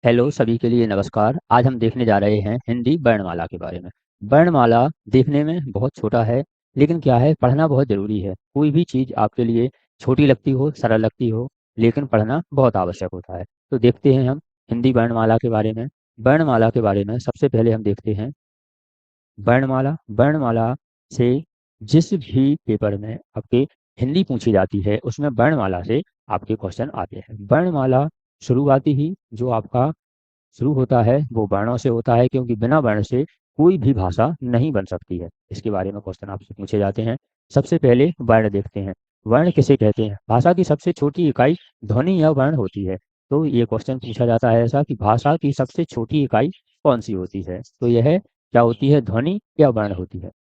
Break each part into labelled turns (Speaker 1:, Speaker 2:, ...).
Speaker 1: Hello सभी के लिए नमस्कार। आज हम देखने जा रहे हैं हिंदी वर्णमाला के बारे में। वर्णमाला देखने में बहुत छोटा है, लेकिन क्या है, पढ़ना बहुत ज़रूरी है। कोई भी चीज़ आपके लिए छोटी लगती हो, सरल लगती हो, लेकिन पढ़ना बहुत आवश्यक होता है। तो देखते हैं हम हिंदी वर्णमाला के बारे में। वर्णमाला के बारे में सबसे पहले हम देखते हैं वर्णमाला। वर्णमाला से जिस भी पेपर में आपके हिंदी पूछी जाती है, उसमें वर्णमाला से आपके क्वेश्चन आते हैं। वर्णमाला शुरुआती ही जो आपका शुरू होता है वो वर्णों से होता है, क्योंकि बिना वर्ण से कोई भी भाषा नहीं बन सकती है। इसके बारे में क्वेश्चन आपसे पूछे जाते हैं। सबसे पहले वर्ण देखते हैं। वर्ण किसे कहते हैं? भाषा की सबसे छोटी इकाई ध्वनि या वर्ण होती है। तो ये क्वेश्चन पूछा जाता है ऐसा कि भाषा की सबसे छोटी इकाई कौन सी होती है? तो यह क्या होती है, ध्वनि या वर्ण होती है?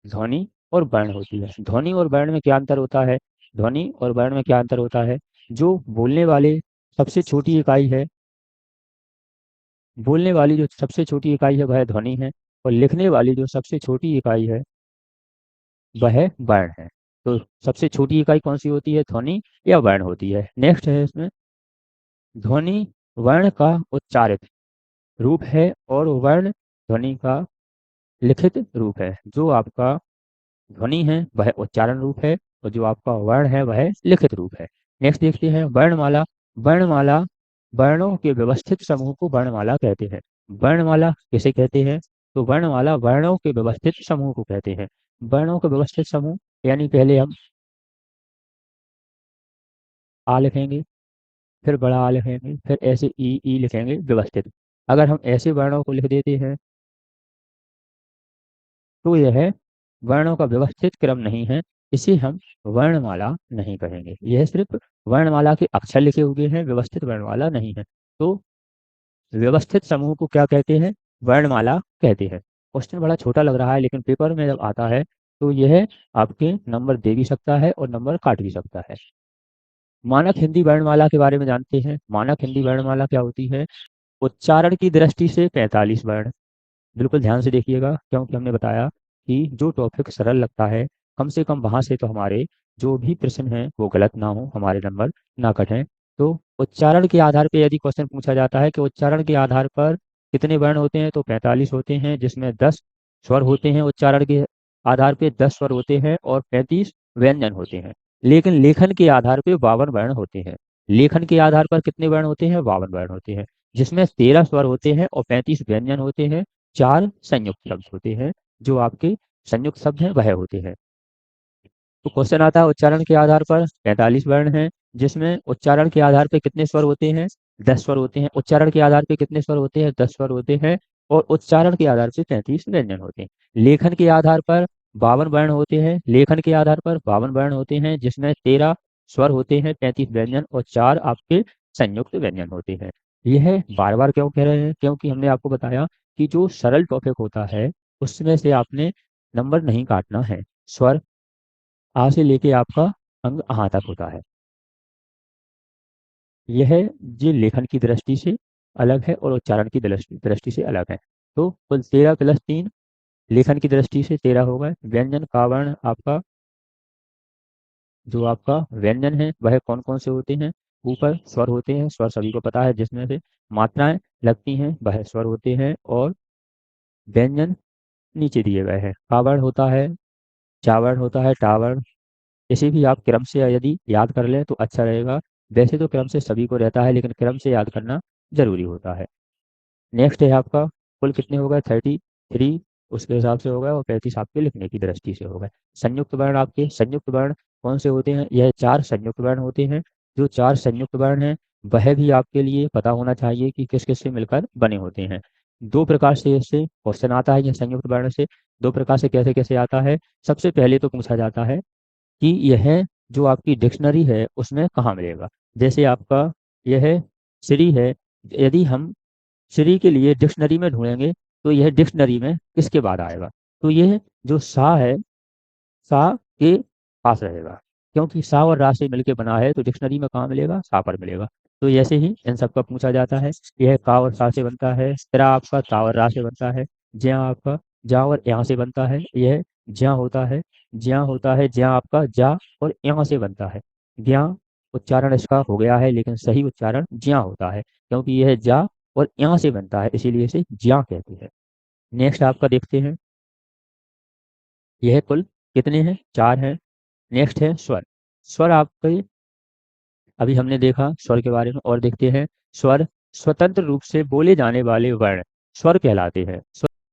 Speaker 1: ध्वनि और वर्ण होती है। ध्वनि और वर्ण में क्या अंतर होता है? ध्वनि और वर्ण में क्या अंतर होता है? जो बोलने वाले सबसे छोटी इकाई है, बोलने वाली जो सबसे छोटी इकाई है वह ध्वनि है, और लिखने वाली जो सबसे छोटी इकाई है वह वर्ण है। तो सबसे छोटी इकाई कौन सी होती है, ध्वनि या वर्ण होती है? नेक्स्ट है इसमें, ध्वनि वर्ण का उच्चारित रूप है और वर्ण ध्वनि का लिखित रूप है। जो आपका ध्वनि है वह उच्चारण रूप है, और जो आपका वर्ण है वह लिखित रूप है। नेक्स्ट देखते हैं वर्णमाला। वर्णमाला वर्णों के व्यवस्थित समूह को वर्णमाला कहते हैं। वर्णमाला किसे कहते हैं? तो वर्णमाला वर्णों के व्यवस्थित समूह को कहते हैं। वर्णों के व्यवस्थित समूह यानी पहले हम आ लिखेंगे, फिर बड़ा आ लिखेंगे, फिर ऐसे ई लिखेंगे व्यवस्थित। अगर हम ऐसे वर्णों को लिख देते हैं तो यह वर्णों का व्यवस्थित क्रम नहीं है, इसे हम वर्णमाला नहीं कहेंगे। यह सिर्फ वर्णमाला के अक्षर लिखे हुए हैं, व्यवस्थित वर्णमाला नहीं है। तो व्यवस्थित समूह को क्या कहते हैं? वर्णमाला कहते हैं। क्वेश्चन बड़ा छोटा लग रहा है, लेकिन पेपर में जब आता है तो यह आपके नंबर दे भी सकता है और नंबर काट भी सकता है। मानक हिंदी वर्णमाला के बारे में जानते हैं। मानक हिंदी वर्णमाला क्या होती है? उच्चारण की दृष्टि से 45 वर्ण। बिल्कुल ध्यान से देखिएगा, क्योंकि हमने बताया कि जो टॉपिक सरल लगता है, कम से कम वहाँ से तो हमारे जो भी प्रश्न हैं वो गलत ना हो, हमारे नंबर ना कटें। तो उच्चारण के आधार पे यदि क्वेश्चन पूछा जाता है कि उच्चारण के आधार पर कितने वर्ण होते हैं, तो 45 होते हैं, जिसमें 10 स्वर होते हैं। उच्चारण के आधार पे 10 स्वर होते हैं और 35 व्यंजन होते हैं। लेकिन लेखन के आधार पे 52 वर्ण होते हैं। लेखन के आधार पर कितने वर्ण होते हैं? 52 वर्ण होते हैं, जिसमें 13 स्वर होते हैं और 35 व्यंजन होते हैं। 4 संयुक्त शब्द होते हैं। जो आपके संयुक्त शब्द हैं वह होते हैं। तो क्वेश्चन आता है उच्चारण के आधार पर 45 वर्ण हैं, जिसमें उच्चारण के आधार पे कितने स्वर होते हैं? 10 स्वर होते हैं। उच्चारण के आधार पे कितने स्वर होते हैं? 10 स्वर होते हैं। और उच्चारण के आधार पे 33 व्यंजन होते हैं। लेखन के आधार पर 52 वर्ण होते हैं। लेखन के आधार पर 52 वर्ण होते हैं, जिसमें 13 स्वर होते हैं, 35 व्यंजन और 4 आपके संयुक्त व्यंजन होते हैं। यह बार बार क्यों कह रहे हैं? क्योंकि हमने आपको बताया कि जो सरल टॉपिक होता है उसमें से आपने नंबर नहीं काटना है। स्वर आ से लेके आपका अंग अहाँ तक होता है। यह ये लेखन की दृष्टि से अलग है और उच्चारण की दृष्टि दृष्टि से अलग है। तो कुल 13 प्लस 3, लेखन की दृष्टि से 13 हो गए। व्यंजन का वर्ण आपका, जो आपका व्यंजन है वह कौन कौन से होते हैं? ऊपर स्वर होते हैं, स्वर सभी को पता है, जिसमें से मात्राएं लगती हैं वह स्वर होते हैं। और व्यंजन नीचे दिए गए हैं। का वर्ण होता है, चा वर्ण होता है, टा वर्ण। इसे भी आप क्रम से यदि याद कर लें तो अच्छा रहेगा। वैसे तो क्रम से सभी को रहता है, लेकिन क्रम से याद करना जरूरी होता है। नेक्स्ट है आपका, कुल कितने हो गए? 33 उसके हिसाब से हो गए, और 35 आपके लिखने की दृष्टि से हो गए। संयुक्त वर्ण आपके, संयुक्त वर्ण कौन से होते हैं? यह 4 संयुक्त वर्ण होते हैं। जो 4 संयुक्त वर्ण हैं वह भी आपके लिए पता होना चाहिए कि किस किस से मिलकर बने होते हैं। दो प्रकार से इससे क्वेश्चन आता है, यह संयुक्त वर्ण से दो प्रकार से कैसे कैसे आता है। सबसे पहले तो पूछा जाता है कि यह जो आपकी डिक्शनरी है उसमें कहाँ मिलेगा। जैसे आपका यह श्री है, यदि हम श्री के लिए डिक्शनरी में ढूंढेंगे तो यह डिक्शनरी में किसके बाद आएगा? तो यह जो सा है, सा के पास रहेगा, क्योंकि सा और रा से मिलके बना है, तो डिक्शनरी में कहाँ मिलेगा? सा पर मिलेगा। तो ऐसे ही इन सबका पूछा जाता है। यह का और सा से बनता है। तेरा आपका ता और रा से बनता है। ज्या आपका जा और यहाँ से बनता है। यह ज्या होता है। ज्या होता है, ज्या आपका जा और यहाँ से बनता है। ज्या उच्चारण इसका हो गया है, लेकिन सही उच्चारण ज्या होता है, क्योंकि यह जा और यहाँ से बनता है, इसीलिए इसे ज्या कहते हैं। नेक्स्ट आपका देखते हैं, यह कुल कितने हैं, 4 हैं। नेक्स्ट है स्वर। स्वर आपके अभी हमने देखा स्वर के बारे में, और देखते हैं स्वर स्वतंत्र रूप से बोले जाने वाले वर्ण स्वर कहलाते हैं।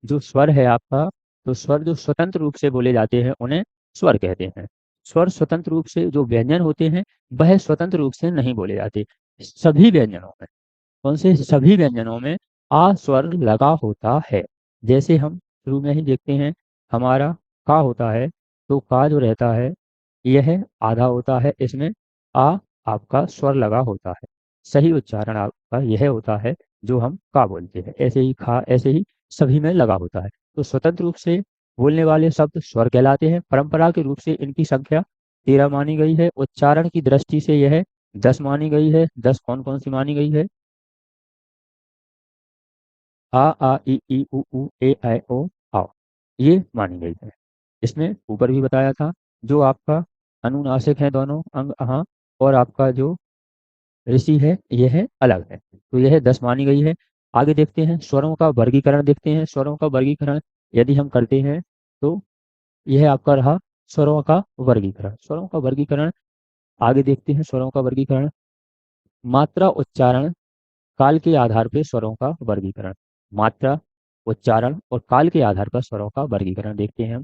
Speaker 1: जो स्वर है आपका, तो स्वर जो स्वतंत्र रूप से बोले जाते हैं उन्हें स्वर कहते हैं। स्वर स्वतंत्र रूप से जो व्यंजन होते हैं वह स्वतंत्र रूप से नहीं बोले जाते। सभी व्यंजनों में, कौन से सभी व्यंजनों में आ स्वर लगा होता है। जैसे हम शुरू में ही देखते हैं, हमारा का होता है, तो का जो रहता है यह आधा होता है, इसमें आ आपका स्वर लगा होता है। सही उच्चारण आपका यह होता है जो हम का बोलते हैं। ऐसे ही खा, ऐसे ही सभी में लगा होता है। तो स्वतंत्र रूप से बोलने वाले शब्द स्वर कहलाते हैं। परंपरा के रूप से इनकी संख्या 13 मानी गई है। उच्चारण की दृष्टि से यह 10 मानी गई है। 10 कौन कौन सी मानी गई है? आ इ ई उ ऊ ए ऐ ओ आ, ये मानी गई है। इसमें ऊपर भी बताया था, जो आपका अनुनासिक है दोनों अंग अहा, और आपका जो ऋषि है यह अलग है, तो यह 10 मानी गई है। आगे देखते हैं स्वरों का वर्गीकरण, देखते हैं स्वरों का वर्गीकरण यदि हम करते हैं तो यह आपका रहा स्वरों का वर्गीकरण। स्वरों का वर्गीकरण आगे देखते हैं। स्वरों का वर्गीकरण मात्रा, उच्चारण, काल के आधार पर स्वरों का वर्गीकरण। मात्रा, उच्चारण और काल के आधार पर स्वरों का वर्गीकरण देखते हैं हम।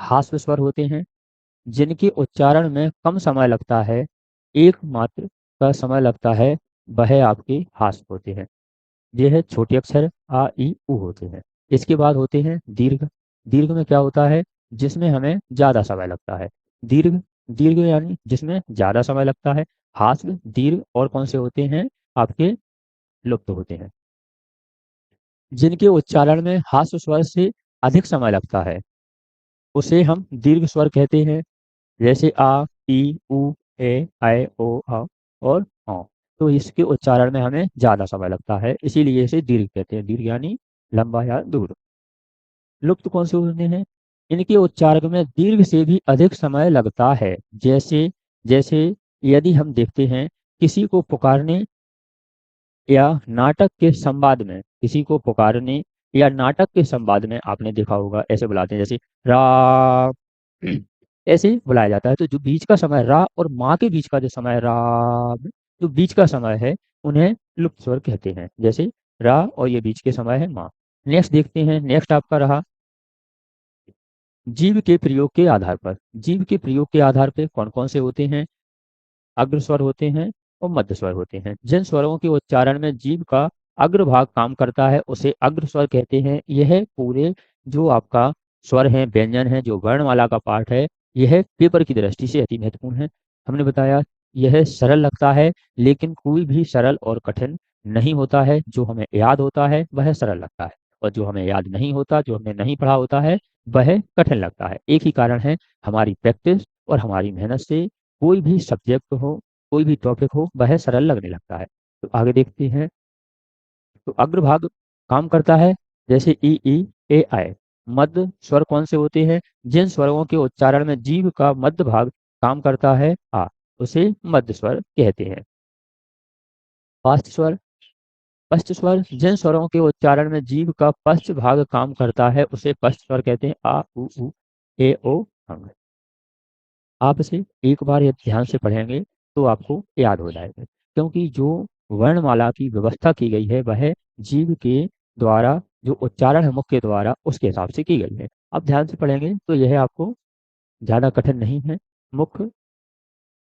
Speaker 1: हास्य स्वर होते हैं जिनके उच्चारण में कम समय लगता है, एक मात्र का समय लगता है, वह आपके हास्य होते हैं। ये है छोटे अक्षर आ ई उ होते हैं। इसके बाद होते हैं दीर्घ। दीर्घ में क्या होता है, जिसमें हमें ज्यादा समय लगता है। दीर्घ, दीर्घ यानी जिसमें ज्यादा समय लगता है। हास्य, दीर्घ और कौन से होते हैं आपके लुप्त होते हैं। जिनके उच्चारण में हास्य स्वर से अधिक समय लगता है उसे हम दीर्घ स्वर कहते हैं। जैसे आ ई उ ए ऐ ओ आ और औ। तो इसके उच्चारण में हमें ज्यादा समय लगता है, इसीलिए इसे दीर्घ कहते हैं। दीर्घ यानी लंबा या दूर। लुप्त कौन से होते हैं, इनके उच्चारण में दीर्घ से भी अधिक समय लगता है। जैसे जैसे यदि हम देखते हैं किसी को पुकारने या नाटक के संवाद में, किसी को पुकारने या नाटक के संवाद में आपने देखा होगा ऐसे बुलाते हैं, जैसे रा, ऐसे बुलाया जाता है। तो जो बीच का समय रा और माँ के बीच का जो समय है, रा, जो बीच का समय है उन्हें लुप्त स्वर कहते हैं। जैसे रा और ये बीच के समय है माँ। नेक्स्ट देखते हैं, नेक्स्ट आपका रहा जीव के प्रयोग के आधार पर। जीव के प्रयोग के आधार पर कौन कौन से होते हैं, अग्र स्वर होते हैं और मध्य स्वर होते हैं। जिन स्वरों के उच्चारण में जीभ का अग्रभाग काम करता है उसे अग्र स्वर कहते हैं। यह पूरे जो आपका स्वर है, व्यंजन है, जो वर्णमाला का पार्ट है, यह पेपर की दृष्टि से अति महत्वपूर्ण है। हमने बताया यह सरल लगता है, लेकिन कोई भी सरल और कठिन नहीं होता है। जो हमें याद होता है वह सरल लगता है, और जो हमें याद नहीं होता, जो हमने नहीं पढ़ा होता है, वह कठिन लगता है। एक ही कारण है, हमारी प्रैक्टिस और हमारी मेहनत से कोई भी सब्जेक्ट हो, कोई भी टॉपिक हो, वह सरल लगने लगता है। तो आगे देखते हैं, तो अग्रभाग काम करता है जैसे ई ई ए आई। मध्य स्वर कौन से होते हैं, जिन स्वरों के उच्चारण में जीभ का मध्य भाग काम करता है आ, उसे मध्य स्वर कहते हैं। पश्च स्वर, पश्च स्वर जिन स्वरों के उच्चारण में जीभ का पश्च भाग काम करता है उसे पश्च स्वर कहते हैं। आ उ ए ओ अंग। आप इसे एक बार यदि ध्यान से पढ़ेंगे तो आपको याद हो जाएगा, क्योंकि जो वर्णमाला की व्यवस्था की गई है वह जीव के द्वारा, जो उच्चारण है मुख्य द्वारा, उसके हिसाब से की गई है। अब ध्यान से पढ़ेंगे तो यह आपको ज़्यादा कठिन नहीं है। मुख्य,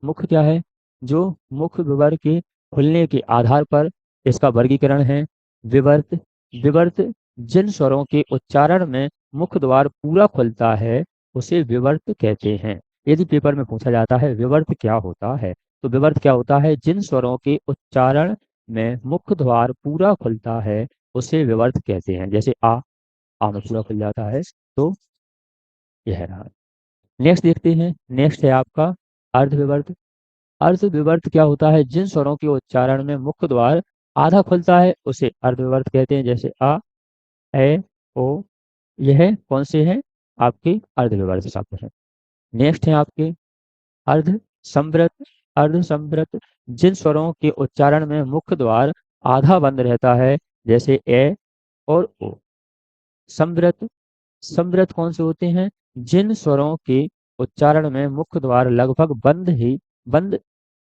Speaker 1: मुख्य क्या है, जो मुख्य विवर के खुलने के आधार पर इसका वर्गीकरण है। विवर्त, विवर्त जिन स्वरों के उच्चारण में मुख्य द्वार पूरा खुलता है उसे विवर्त कहते हैं। यदि पेपर में पूछा जाता है विवर्त क्या होता है, तो विवर्त क्या होता है, जिन स्वरों के उच्चारण में मुख्य द्वार पूरा खुलता है उसे विवर्त कहते हैं। जैसे आ में पूरा खुल जाता है, तो यह रहा। नेक्स्ट देखते हैं, नेक्स्ट है आपका अर्धविवर्त। अर्धविवर्त क्या होता है, जिन स्वरों के उच्चारण में मुख्य द्वार आधा खुलता है उसे अर्धविवर्त कहते हैं। जैसे आ ए ओ, यह कौन से हैं आपके अर्धविवर्त शब्द हैं। नेक्स्ट है आपके अर्ध संवृत। अर्धसंवृत जिन स्वरों के उच्चारण में मुख्य द्वार आधा बंद रहता है, जैसे ए और ओ। संवृत, संवृत कौन से होते हैं? जिन स्वरों के उच्चारण में मुख्य द्वार लगभग बंद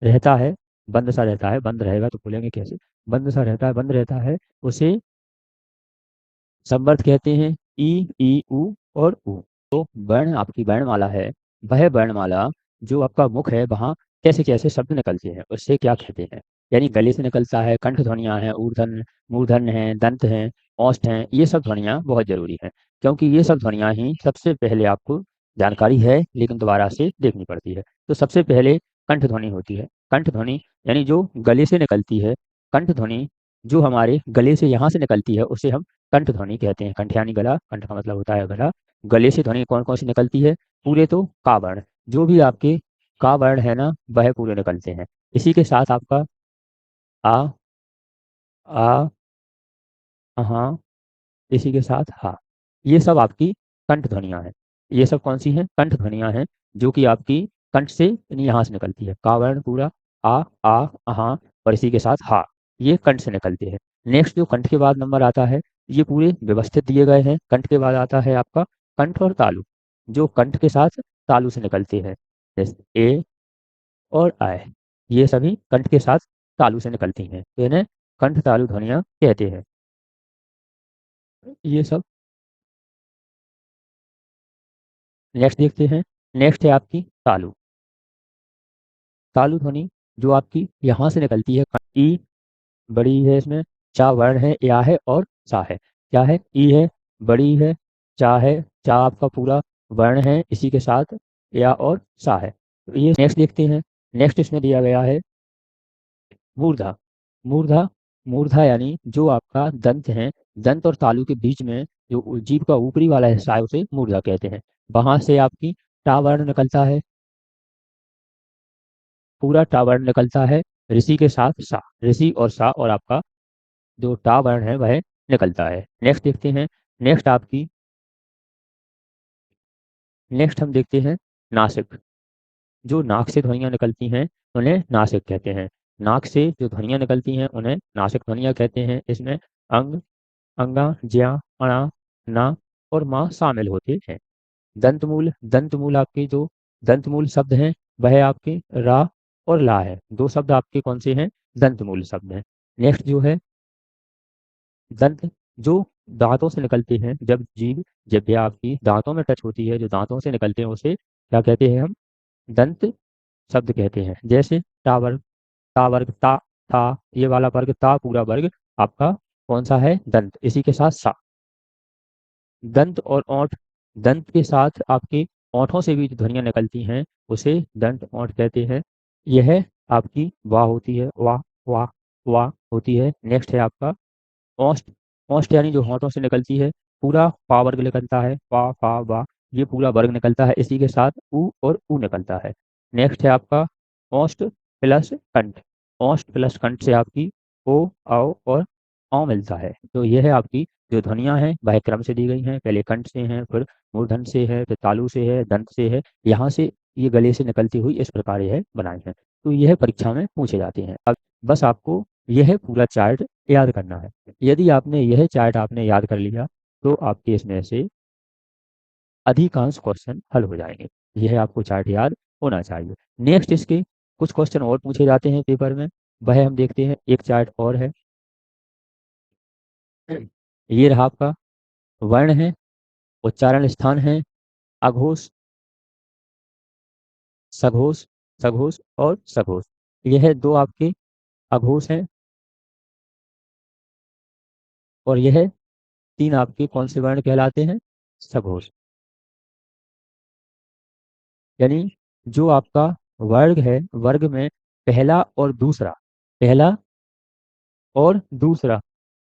Speaker 1: रहता है, बंद सा रहता है, बंद रहेगा तो बोलेंगे कैसे, बंद सा रहता है, बंद रहता है, उसे संवर्त कहते हैं। ई उ और उ। तो वर्ण आपकी वर्णमाला है, वह वर्णमाला जो आपका मुख है वहाँ कैसे कैसे शब्द निकलते हैं उससे क्या कहते हैं। यानी गले से निकलता है, कंठ ध्वनियाँ हैं, ऊर्धन मूर्धन है, दंत हैं, औष्ठ हैं, ये सब ध्वनियाँ बहुत जरूरी हैं, क्योंकि ये सब ध्वनियाँ ही सबसे पहले आपको जानकारी है लेकिन दोबारा से देखनी पड़ती है। तो सबसे पहले कंठ ध्वनि होती है। कंठ ध्वनि यानी जो गले से निकलती है, कंठ ध्वनि जो हमारे गले से यहाँ से निकलती है उसे हम कंठ ध्वनि कहते हैं। कंठ यानी गला, कंठ का मतलब होता है गला। गले से ध्वनि कौन कौन सी निकलती है? पूरे तो का वर्ण, जो भी आपके का वर्ण है ना वह पूरे निकलते हैं। इसी के साथ आपका आ, आ, हाँ, इसी के साथ हा, ये सब आपकी कंठ ध्वनियाँ हैं। ये सब कौन सी हैं? कंठ ध्वनियाँ हैं, जो कि आपकी कंठ से यानी यहाँ से निकलती है। का वर्ण पूरा, आ, हाँ, और इसी के साथ हा, ये कंठ से निकलते हैं। नेक्स्ट जो कंठ के बाद नंबर आता है, ये पूरे व्यवस्थित दिए गए हैं। कंठ के बाद आता है आपका कंठ और तालु, जो कंठ के साथ तालु से निकलते हैं, जैसे ए और आय, ये सभी कंठ के साथ तालु से निकलती हैं, तो इन्हें कंठ तालु ध्वनियाँ कहते हैं। ये सब नेक्स्ट देखते हैं। नेक्स्ट है आपकी तालु। तालु ध्वनि जो आपकी यहाँ से निकलती है, ई बड़ी है, इसमें चा वर्ण है, या है और सा है। क्या है? ई है, बड़ी है, चा है, चा आपका पूरा वर्ण है, इसी के साथ या और सा है। तो ये नेक्स्ट देखते हैं। नेक्स्ट इसमें दिया गया है मूर्धा। मूर्धा, मूर्धा यानी जो आपका दंत है, दंत और तालु के बीच में जो जीभ का ऊपरी वाला हिस्सा है उसे मूर्धा कहते हैं। वहां से आपकी टा वर्ण निकलता है, पूरा टा वर्ण निकलता है, ऋषि के साथ सा, ऋषि और सा, और आपका जो टा वर्ण है वह निकलता है। नेक्स्ट देखते हैं। नेक्स्ट आपकी, नेक्स्ट हम देखते हैं नासिक। जो नाक से ध्वनियाँ निकलती हैं उन्हें नासिक कहते हैं। नाक से जो ध्वनियाँ निकलती हैं उन्हें नासिक ध्वनियाँ कहते हैं। इसमें अंग, अंगा, ज्या, अणा, ना और माँ शामिल होते हैं। दंतमूल, दंतमूल आपके जो दंतमूल शब्द हैं वह आपके रा और ला है। दो शब्द आपके कौन से हैं? दंतमूल शब्द हैं। नेक्स्ट जो है दंत, जो दांतों से निकलते हैं, जब जीभ, जब यह आपकी दांतों में टच होती है, जो दांतों से निकलते हैं उसे क्या कहते हैं हम? दंत शब्द कहते हैं। जैसे टावर, ता वर्ग, ता, था, ये वाला वर्ग, ता पूरा वर्ग आपका कौन सा है? दंत, इसी के साथ सा। दंत और ओंठ, दंत के साथ आपके ओंठों से भी जो ध्वनियाँ निकलती हैं उसे दंत ओंठ कहते हैं। यह आपकी वाह होती है, वाह, वाह, वाह होती है। नेक्स्ट है आपका ओष्ठ। ओष्ठ यानी जो होंठों से निकलती है, पूरा पा वर्ग निकलता है, पा पा वा, ये पूरा वर्ग निकलता है, इसी के साथ ऊ और ऊ निकलता है। नेक्स्ट है आपका ओष्ठ प्लस कंठ। ओष्ठ प्लस कंठ से आपकी ओ, औ और औ मिलता है। तो यह है आपकी जो ध्वनियाँ हैं वह क्रम से दी गई हैं। पहले कंठ से हैं, फिर मूर्धन से है, फिर तालु से है, दंत से है, यहाँ से ये गले से निकलती हुई इस प्रकार यह बनाई है। तो यह परीक्षा में पूछे जाते हैं। अब बस आपको यह पूरा चार्ट याद करना है। यदि आपने यह चार्ट आपने याद कर लिया तो आपके इसमें से अधिकांश क्वेश्चन हल हो जाएंगे। यह आपको चार्ट याद होना चाहिए। नेक्स्ट इसके कुछ क्वेश्चन और पूछे जाते हैं पेपर में, वह हम देखते हैं। एक चार्ट और है, ये रहा आपका वर्ण है, उच्चारण स्थान है, अघोष, सघोष, सघोष और सघोष। यह दो आपके अघोष हैं और यह तीन आपके कौन से वर्ण कहलाते हैं? सघोष। यानी जो आपका वर्ग है, वर्ग में पहला और दूसरा, पहला और दूसरा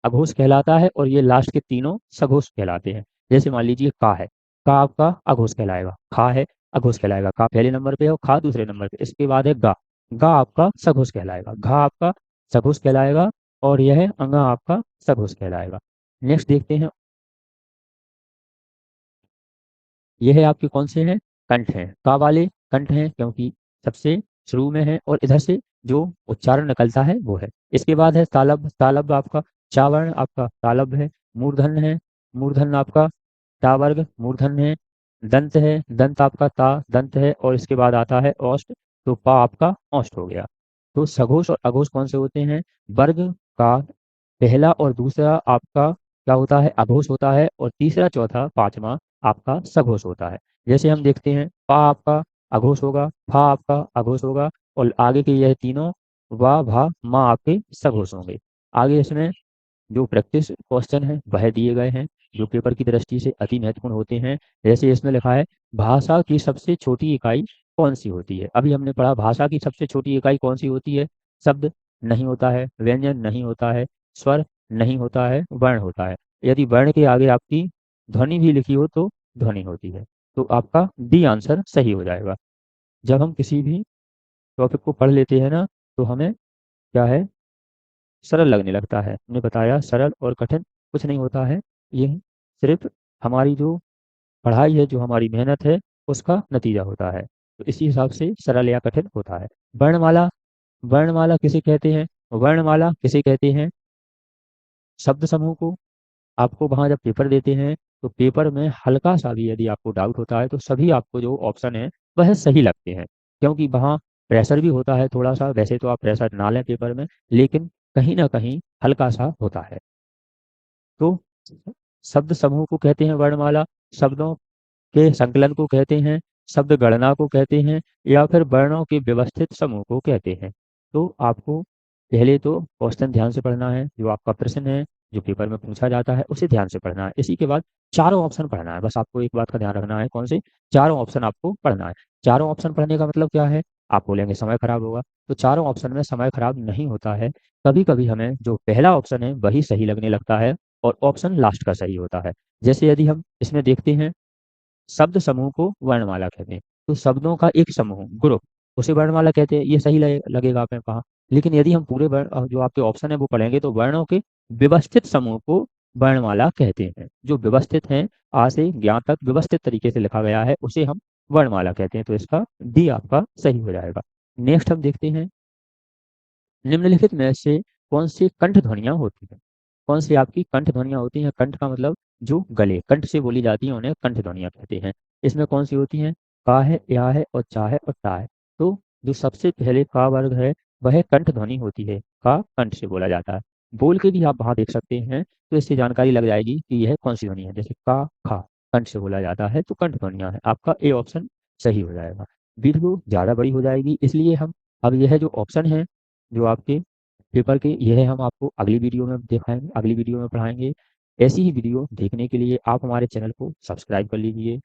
Speaker 1: अघोष कहलाता है और ये लास्ट के तीनों सघोष कहलाते हैं। जैसे मान लीजिए का है, का आपका अघोष कहलाएगा, खा है अघोष कहलाएगा, का पहले नंबर पे है और खा दूसरे नंबर पे। इसके बाद है गा, गा आपका सघोष कहलाएगा, घा आपका सघोष कहलाएगा और यह अंगा आपका सघोष कहलाएगा। नेक्स्ट देखते हैं, यह है आपके कौन से हैं? कंठ हैं। का वाले कंठ हैं क्योंकि सबसे शुरू में है और इधर से जो उच्चारण निकलता है वो है। इसके बाद है तालब। तालब आपका चा वर्ण आपका तालब है। मूर्धन्य है, मूर्धन्य आपका टा वर्ग मूर्धन्य है। दंत है, दंत आपका ता दंत है और इसके बाद आता है औष्ठ, तो पा आपका औष्ठ हो गया। तो सघोष और अघोष कौन से होते हैं? वर्ग का पहला और दूसरा आपका क्या होता है? अघोष होता है और तीसरा चौथा पांचवा आपका सघोष होता है। जैसे हम देखते हैं पा आपका अघोष होगा, फा आपका अघोष होगा और आगे के यह तीनों वा भा मा आपके सघोष होंगे। आगे इसमें जो प्रैक्टिस क्वेश्चन है वह दिए गए हैं जो पेपर की दृष्टि से अति महत्वपूर्ण होते हैं। जैसे इसमें लिखा है भाषा की सबसे छोटी इकाई कौन सी होती है? अभी हमने पढ़ा भाषा की सबसे छोटी इकाई कौन सी होती है? शब्द नहीं होता है, व्यंजन नहीं होता है, स्वर नहीं होता है, वर्ण होता है। यदि वर्ण के आगे आपकी ध्वनि भी लिखी हो तो ध्वनि होती है। तो आपका डी आंसर सही हो जाएगा। जब हम किसी भी टॉपिक को पढ़ लेते हैं ना तो हमें क्या है, सरल लगने लगता है। हमने बताया सरल और कठिन कुछ नहीं होता है, ये सिर्फ हमारी जो पढ़ाई है, जो हमारी मेहनत है उसका नतीजा होता है। तो इसी हिसाब से सरल या कठिन होता है। वर्णमाला, वर्णमाला किसे कहते हैं? वर्णमाला किसे कहते हैं? शब्द समूह को। आपको वहाँ जब पेपर देते हैं तो पेपर में हल्का सा भी यदि आपको डाउट होता है तो सभी आपको जो ऑप्शन है वह सही लगते हैं, क्योंकि वहाँ प्रेशर भी होता है थोड़ा सा। वैसे तो आप प्रेशर ना लें पेपर में, लेकिन कहीं ना कहीं हल्का सा होता है। तो शब्द समूह को कहते हैं वर्णमाला, शब्दों के संकलन को कहते हैं, शब्द गणना को कहते हैं, या फिर वर्णों के व्यवस्थित समूह को कहते हैं। तो आपको पहले तो क्वेश्चन ध्यान से पढ़ना है, जो आपका प्रश्न है जो पेपर में पूछा जाता है उसे ध्यान से पढ़ना है। इसी के बाद चारों ऑप्शन पढ़ना है। बस आपको एक बात का ध्यान रखना है, कौन से? चारों ऑप्शन आपको पढ़ना है। चारों ऑप्शन पढ़ने का मतलब क्या है? आप बोलेंगे समय खराब होगा, तो चारों ऑप्शन में समय खराब नहीं होता है। कभी कभी हमें जो पहला ऑप्शन है वही सही लगने लगता है और ऑप्शन लास्ट का सही होता है। जैसे यदि हम इसमें देखते हैं शब्द समूह को वर्णमाला कहते हैं, तो शब्दों का एक समूह ग्रुप उसे वर्णमाला कहते हैं, ये सही लगेगा आपने कहा। लेकिन यदि हम पूरे जो आपके ऑप्शन है वो पढ़ेंगे तो वर्णों के व्यवस्थित समूह को वर्णमाला कहते हैं। जो व्यवस्थित हैं, आ से ज्ञा तक व्यवस्थित तरीके से लिखा गया है उसे हम वर्णमाला कहते हैं। तो इसका डी आपका सही हो जाएगा। नेक्स्ट हम देखते हैं निम्नलिखित में से कौन सी कंठ ध्वनियां होती हैं? कौन सी आपकी कंठ ध्वनियां होती हैं? कंठ का मतलब जो गले कंठ से बोली जाती है उन्हें कंठ ध्वनियां कहते हैं। इसमें कौन सी होती हैं? का है, या है और चा है और टा है। तो जो सबसे पहले का वर्ग है वह कंठ ध्वनि होती है, का कंठ से बोला जाता है। बोल के भी आप वहां देख सकते हैं तो इससे जानकारी लग जाएगी कि यह कौन सी ध्वनि है। जैसे का खा कंठ से बोला जाता है तो कंठ ध्वनियां है। आपका ए ऑप्शन सही हो जाएगा। वीडियो ज़्यादा बड़ी हो जाएगी, इसलिए हम अब यह जो ऑप्शन है जो आपके पेपर के, यह हम आपको अगली वीडियो में दिखाएंगे, अगली वीडियो में पढ़ाएंगे। ऐसी ही वीडियो देखने के लिए आप हमारे चैनल को सब्सक्राइब कर लीजिए।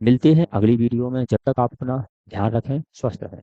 Speaker 1: मिलते हैं अगली वीडियो में, जब तक आप अपना ध्यान रखें, स्वस्थ रहें।